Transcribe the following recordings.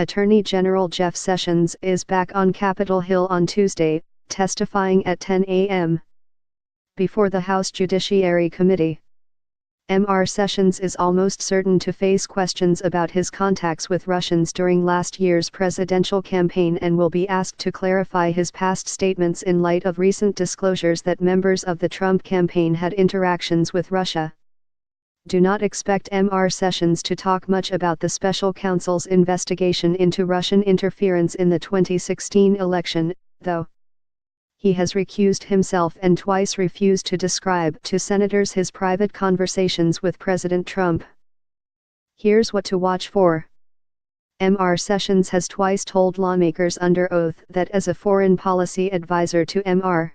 Attorney General Jeff Sessions is back on Capitol Hill on Tuesday, testifying at 10 a.m. before the House Judiciary Committee. Mr. Sessions is almost certain to face questions about his contacts with Russians during last year's presidential campaign and will be asked to clarify his past statements in light of recent disclosures that members of the Trump campaign had interactions with Russia. Do not expect Mr. Sessions to talk much about the special counsel's investigation into Russian interference in the 2016 election, though. He has recused himself and twice refused to describe to senators his private conversations with President Trump. Here's what to watch for. Mr. Sessions has twice told lawmakers under oath that as a foreign policy advisor to Mr.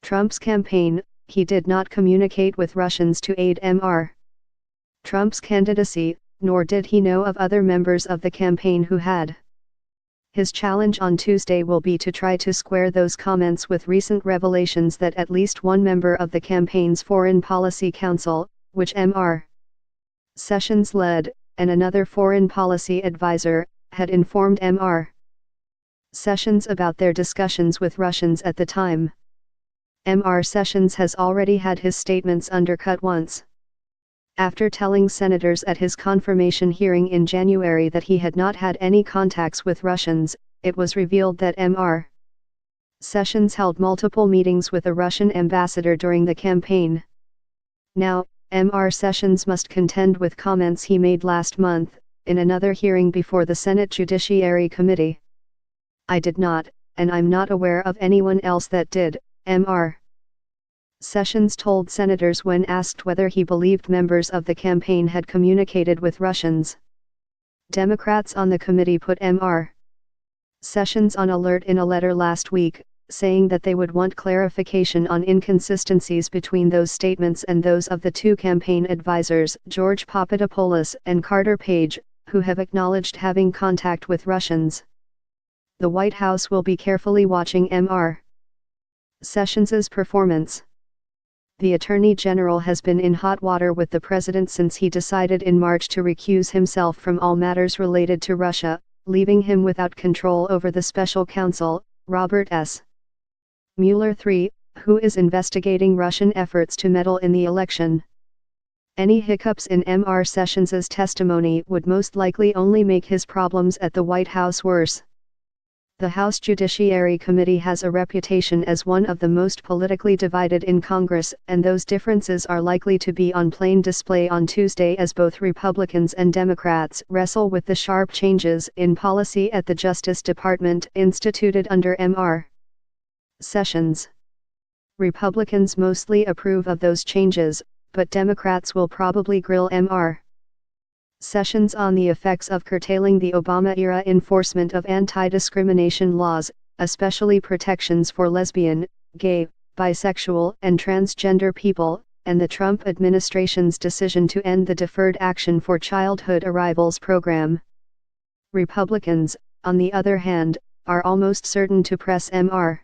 Trump's campaign, he did not communicate with Russians to aid Mr. Trump's candidacy, nor did he know of other members of the campaign who had. His challenge on Tuesday will be to try to square those comments with recent revelations that at least one member of the campaign's Foreign Policy Council, which Mr. Sessions led, and another foreign policy advisor, had informed Mr. Sessions about their discussions with Russians at the time. Mr. Sessions has already had his statements undercut once. After telling senators at his confirmation hearing in January that he had not had any contacts with Russians, it was revealed that Mr. Sessions held multiple meetings with a Russian ambassador during the campaign. Now, Mr. Sessions must contend with comments he made last month, in another hearing before the Senate Judiciary Committee. "I did not, and I'm not aware of anyone else that did," Mr. Sessions told senators when asked whether he believed members of the campaign had communicated with Russians. Democrats on the committee put Mr. Sessions on alert in a letter last week, saying that they would want clarification on inconsistencies between those statements and those of the two campaign advisors, George Papadopoulos and Carter Page, who have acknowledged having contact with Russians. The White House will be carefully watching Mr. Sessions' performance. The Attorney General has been in hot water with the president since he decided in March to recuse himself from all matters related to Russia, leaving him without control over the special counsel, Robert S. Mueller III, who is investigating Russian efforts to meddle in the election. Any hiccups in Mr. Sessions' testimony would most likely only make his problems at the White House worse. The House Judiciary Committee has a reputation as one of the most politically divided in Congress, and those differences are likely to be on plain display on Tuesday as both Republicans and Democrats wrestle with the sharp changes in policy at the Justice Department instituted under Mr. Sessions. Republicans mostly approve of those changes, but Democrats will probably grill Mr. Sessions on the effects of curtailing the Obama-era enforcement of anti-discrimination laws, especially protections for lesbian, gay, bisexual and transgender people, and the Trump administration's decision to end the Deferred Action for Childhood Arrivals program. Republicans, on the other hand, are almost certain to press Mr.